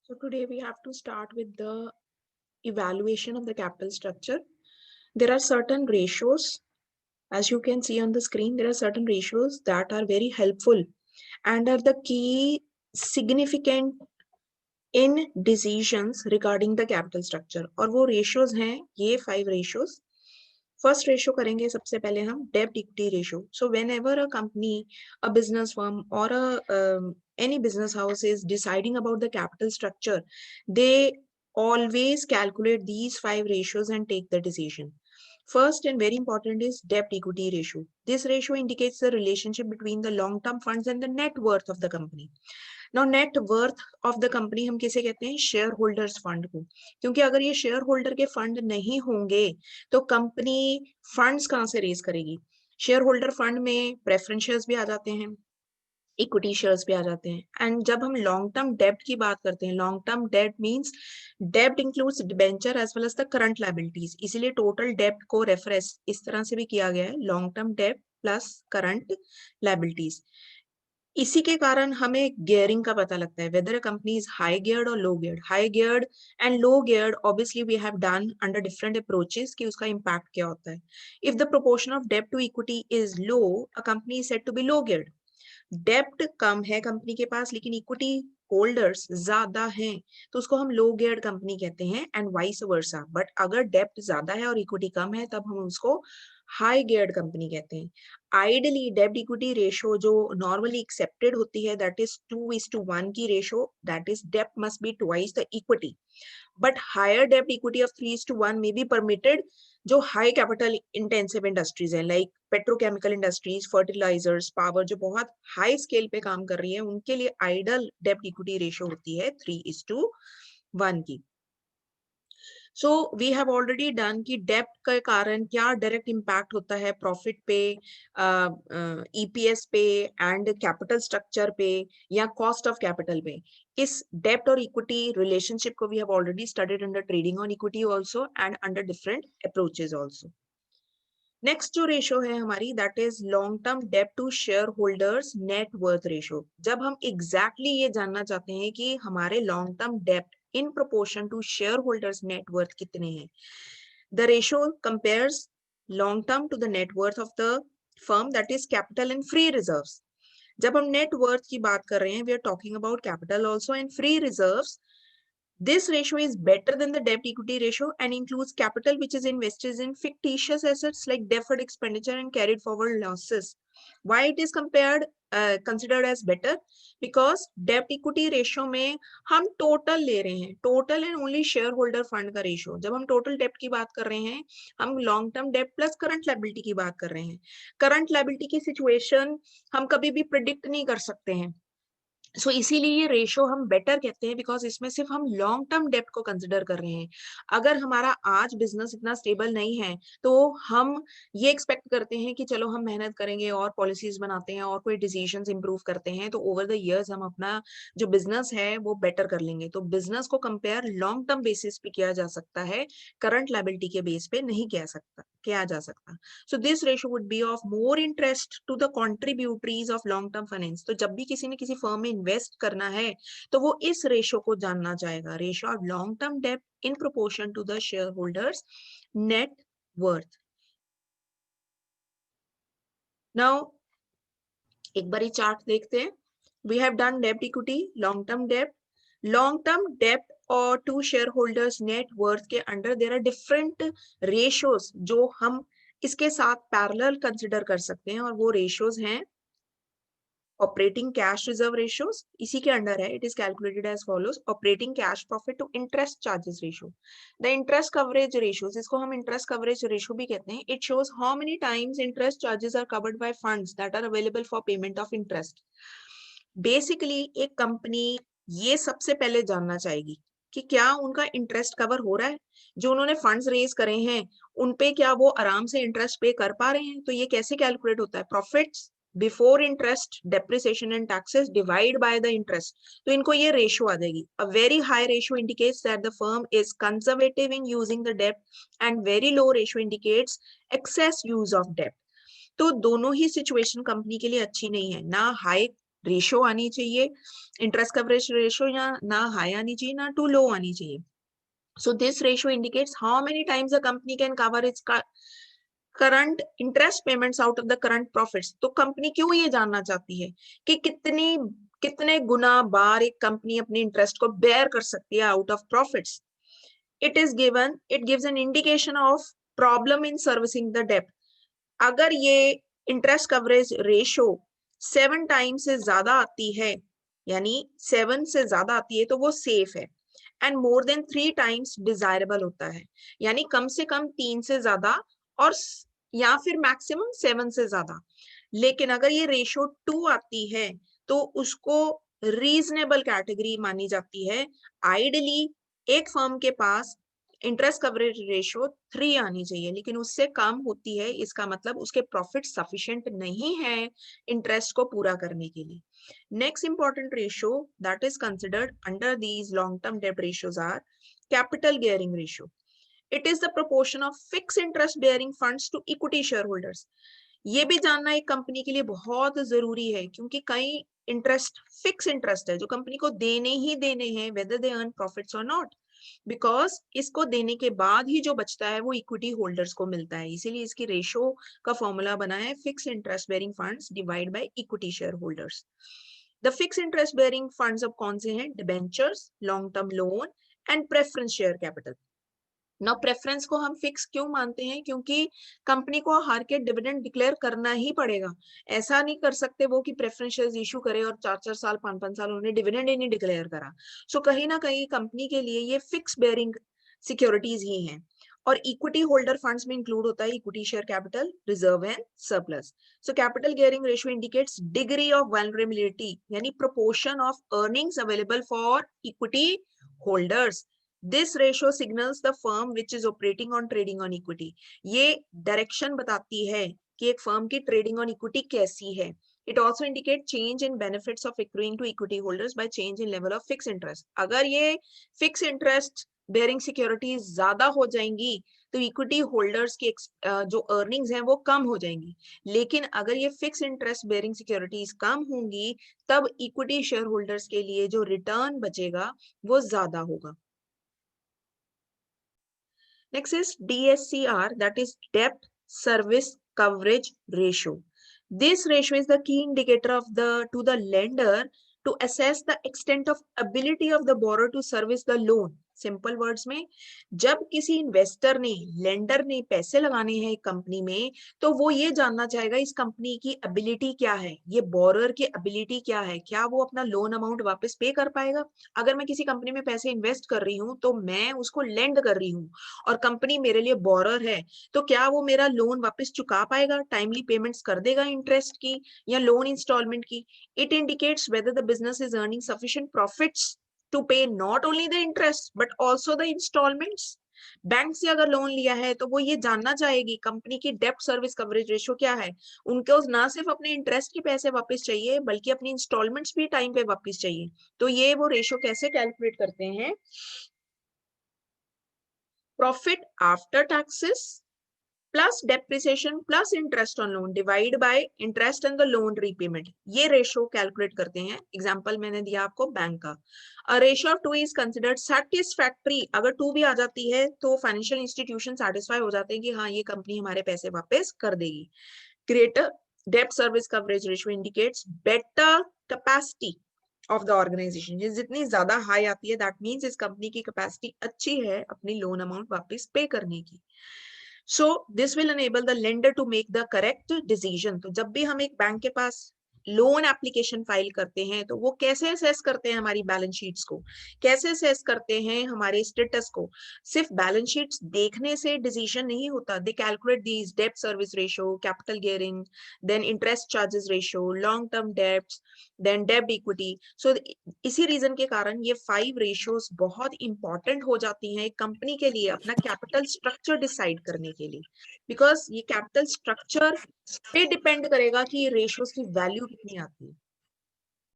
So today we have to start with the evaluation of the capital structure. There are certain ratios, as you can see on the screen, there are certain ratios that are very helpful and are the key significant in decisions regarding the capital structure. और वो ratios हैं ये 5 ratios. First ratio करेंगे सबसे पहले हम debt equity ratio. So whenever a company, a business firm or any business house is deciding about the capital structure, they always calculate these 5 ratios and take the decision. First and very important is debt equity ratio. This ratio indicates the relationship between the long term funds and the net worth of the company. Now net worth of the company हम किसे कहते हैं? Share holders fund को, क्योंकि अगर ये share holder के fund नहीं होंगे तो कंपनी फंड्स कहां से रेज करेगी? शेयर होल्डर फंड में प्रेफरेंस शेयर्स भी आ जाते हैं, इक्विटी शेयर्स भी आ जाते हैं। एंड जब हम लॉन्ग टर्म डेब्ट की बात करते हैं, लॉन्ग टर्म डेब्ट मींस डेब्ट includes debenture as well as the current liabilities, इसीलिए टोटल डेब्ट को रेफरेंस इस तरह से भी किया गया है, लॉन्ग टर्म डेब्ट प्लस करंट लायबिलिटीज। इसी के कारण हमें गियरिंग का पता लगता है, whether a company is high geared or low geared. High geared and low geared obviously we have done under different approaches कि उसका impact क्या होता है. If the proportion of debt to equity is low, a company is said to be low geared. Debt कम है company के पास लेकिन equity holders ज्यादा हैं तो उसको हम low geared कंपनी कहते हैं and vice versa. But अगर debt ज्यादा है और equity कम है तब हम उसको हाई गियर्ड कंपनी कहते हैं। आइडली डेब्ट इक्विटी रेशो जो नॉर्मली एक्सेप्टेड होती है दैट इज 2:1 की रेशो, दैट इज डेब्ट must be twice the equity, but higher डेब्ट equity of 3:1 may be permitted जो हाई कैपिटल इंटेंसिव इंडस्ट्रीज है like petrochemical industries, fertilisers, power, जो बहुत हाई स्केल पे काम कर रही है उनके लिए आइडल डेब्ट इक्विटी रेशो होती है 3:1 की। So we have already done कि डेब्ट के कारण क्या डायरेक्ट इम्पैक्ट होता है प्रॉफिट पे, ईपीएस पे एंड कैपिटल स्ट्रक्चर पे या कॉस्ट ऑफ कैपिटल पे। इस डेब्ट और इक्विटी रिलेशनशिप को we have already studied under trading on equity also and under different approaches also. Next जो रेशो है हमारी दैट इज लॉन्ग टर्म डेब्ट to share holders net worth ratio. जब हम एग्जैक्टली ये जानना चाहते हैं कि हमारे लॉन्ग टर्म डेब्ट in proportion to shareholders net worth कितने हैं, the ratio compares long term to the net worth of the firm, that is capital and free reserves. जब हम net worth की बात कर रहे हैं we are talking about capital also and free reserves. This ratio is better than the debt equity ratio and includes capital which is invested in fictitious assets like deferred expenditure and carried forward losses. Why it is considered as better? Because debt equity ratio में हम total ले रहे हैं, total and only shareholder fund का ratio. जब हम total debt की बात कर रहे हैं, हम long term debt plus current liability की बात कर रहे हैं. Current liability की situation हम कभी भी predict नहीं कर सकते हैं. सो इसीलिए ये रेशो हम बेटर कहते हैं बिकॉज इसमें सिर्फ हम लॉन्ग टर्म डेब्ट को कंसिडर कर रहे हैं। अगर हमारा आज बिजनेस इतना स्टेबल नहीं है तो हम ये एक्सपेक्ट करते हैं कि चलो हम मेहनत करेंगे और पॉलिसीज बनाते हैं और कोई डिसीजंस इंप्रूव करते हैं तो ओवर द इयर्स हम अपना जो बिजनेस है वो बेटर कर लेंगे। तो बिजनेस को कंपेयर लॉन्ग टर्म बेसिस पे किया जा सकता है, करंट लायबिलिटी के बेस पे नहीं किया जा सकता। So this ratio would be of more interest to the contributories of long term finance. तो जब भी किसी ने किसी फर्म में इन्वेस्ट करना है तो वो इस रेशो को जानना चाहेगा, रेशो ऑफ लॉन्ग टर्म डेब्ट in proportion to the share holders net worth. Now एक बारी चार्ट देखते हैं। वी हैव डन डेब्ट इक्विटी, लॉन्ग टर्म डेब्ट, लॉन्ग टर्म डेब्ट और to share holders net worth के under their are different ratios जो हम इसके साथ पैरेलल कंसिडर कर सकते हैं और वो रेशियोज हैं ऑपरेटिंग कैश रिजर्व रेशियोज, इसी के अंडर है। It is calculated as follows, operating cash profit to interest charges ratio, the interest coverage ratios, इसको हम इंटरेस्ट कवरेज रेशियो भी कहते हैं। It shows how many times interest charges are covered by funds that are available for payment of interest. Basically एक company ये सबसे पहले जानना चाहेगी कि क्या उनका इंटरेस्ट कवर हो रहा है, जो उन्होंने फंड्स रेज करे हैं उनपे क्या वो आराम से इंटरेस्ट पे कर पा रहे हैं। तो ये कैसे कैलकुलेट होता है? Profits before interest, depreciation and taxes divide by the interest. तो इनको ये रेशियो आ जाएगी। A very high ratio indicates that the firm is conservative in using the डेब्ट and very low ratio indicates access use of डेब्ट। तो दोनों ही situation company के लिए अच्छी नहीं है, ना हाई रेशो आनी चाहिए, इंटरेस्ट कवरेज रेशो या ना हाई आनी चाहिए ना टू लो आनी चाहिए. So this ratio indicates how many times a company can cover its current interest payments out of the current profits. तो कंपनी क्यों ये जानना चाहती है कि कितने गुना बार एक कंपनी अपनी इंटरेस्ट को बेयर कर सकती है out of profits. It gives an indication of problem in servicing the डेब्ट. अगर ये इंटरेस्ट कवरेज रेशो 7 टाइम्स से ज्यादा आती है, यानी 7 से ज्यादा आती है, तो वो सेफ है. And more than 3 times desirable होता है, यानी कम से कम 3 से ज्यादा और या फिर मैक्सिमम 7 से ज्यादा. लेकिन अगर ये रेशो 2 आती है तो उसको रीजनेबल कैटेगरी मानी जाती है. आइडली एक फर्म के पास इंटरेस्ट कवरेज रेशो 3 आनी चाहिए, लेकिन उससे कम होती है, इसका मतलब उसके प्रॉफिट सफिशिएंट नहीं है इंटरेस्ट को पूरा करने के लिए. Next important ratio that is considered under these long term डेब्ट ratios are capital gearing ratio. It is the proportion of fixed interest bearing funds to equity shareholders. ये भी जानना एक कंपनी के लिए बहुत जरूरी है, क्योंकि कई इंटरेस्ट फिक्स इंटरेस्ट है जो कंपनी को देने ही देने हैं, whether they earn profits or not, because इसको देने के बाद ही जो बचता है वो इक्विटी होल्डर्स को मिलता है. इसीलिए इसकी रेशो का फॉर्मूला बना है fix interest bearing funds divide by equity share holders. The fix interest bearing funds अब कौन से हैं? Debentures, long term loan and preference share capital. ना प्रेफरेंस को हम फिक्स क्यों मानते हैं? क्योंकि कंपनी को हार के डिविडेंड डिक्लेयर करना ही पड़ेगा. ऐसा नहीं कर सकते वो कि प्रेफरेंस शेयर्स इशू करे और 4-4 साल 5-5 साल उन्होंने डिविडेंड ही नहीं डिक्लेयर करा. सो कहीं ना कहीं कंपनी के लिए ये फिक्स बेयरिंग सिक्योरिटीज ही हैं. और इक्विटी होल्डर फंड्स में इंक्लूड होता है equity share capital, reserve and surplus. So capital gearing ratio indicates degree of vulnerability, यानी proportion of earnings available for equity holders. This ratio signals the firm which is operating on trading on equity. ये direction बताती है कि एक firm की trading on equity कैसी है. It also indicates change in benefits of accruing to equity holders by change in level of fixed interest. अगर ये fixed interest bearing securities ज्यादा हो जाएंगी तो इक्विटी होल्डर्स की जो अर्निंग्स हैं वो कम हो जाएंगी. लेकिन अगर ये फिक्स इंटरेस्ट बेयरिंग सिक्योरिटीज कम होंगी तब इक्विटी शेयर होल्डर्स के लिए जो रिटर्न बचेगा वो ज्यादा होगा. Next is DSCR, that is debt service coverage ratio. This ratio is the key indicator of to the lender to assess the extent of ability of the borrower to service the loan. Simple words में, जब किसी investor ने, lender ने पैसे लगाने हैं एक company में, तो वो ये जानना चाहेगा इस कंपनी की एबिलिटी क्या है, ये बोरर की एबिलिटी क्या है, क्या वो अपना लोन अमाउंट वापस पे कर पाएगा. अगर मैं किसी कंपनी में पैसे इन्वेस्ट कर रही हूँ तो मैं उसको लेंड कर रही हूँ और कंपनी मेरे लिए बोरर है, तो क्या वो मेरा लोन वापस चुका पाएगा, टाइमली पेमेंट्स कर देगा इंटरेस्ट की या लोन इंस्टॉलमेंट की. It indicates whether the business is earning sufficient profits to pay not only the interest but also the installments. Bank से अगर लोन लिया है तो वो ये जानना चाहेगी कंपनी की डेब्ट सर्विस कवरेज रेशियो क्या है. उनको ना सिर्फ अपने इंटरेस्ट के पैसे वापस चाहिए बल्कि अपनी इंस्टॉलमेंट्स भी टाइम पे वापस चाहिए. तो ये वो रेशियो कैसे कैलकुलेट करते हैं? Profit after taxes plus depreciation plus interest on loan divide by interest and the loan repayment. ये रेशियो कैलकुलेट करते हैं. एग्जांपल मैंने दिया आपको बैंक का. A ratio of 2 is considered satisfactory. अगर 2 भी आ जाती है तो फाइनेंशियल इंस्टीट्यूशन सेटिस्फाई हो जाते हैं कि हाँ ये कंपनी हमारे पैसे वापस कर देगी. ग्रेटर डेब्ट service coverage ratio indicates better capacity of the organisation. जितनी ज्यादा हाई आती है दैट मीन्स इस कंपनी की कैपेसिटी अच्छी है अपनी लोन अमाउंट वापस पे करने की. So this will enable the lender to make the correct decision. तो जब भी हम एक बैंक के पास लोन एप्लीकेशन फाइल करते हैं तो वो कैसे असेस करते हैं हमारी बैलेंस शीट्स को, कैसे असेस करते हैं हमारे स्टेटस को. सिर्फ बैलेंस शीट्स देखने से डिसीजन नहीं होता. दे कैलकुलेट दीज डेब्ट service ratio, capital gearing, then interest charges ratio, long term debts, then डेब्ट इक्विटी. सो इसी रीजन के कारण ये 5 रेशियोज बहुत इंपॉर्टेंट हो जाती हैं कंपनी के लिए अपना कैपिटल स्ट्रक्चर डिसाइड करने के लिए. बिकॉज ये कैपिटल स्ट्रक्चर पे डिपेंड करेगा कि रेशियोज की वैल्यू कितनी आती है.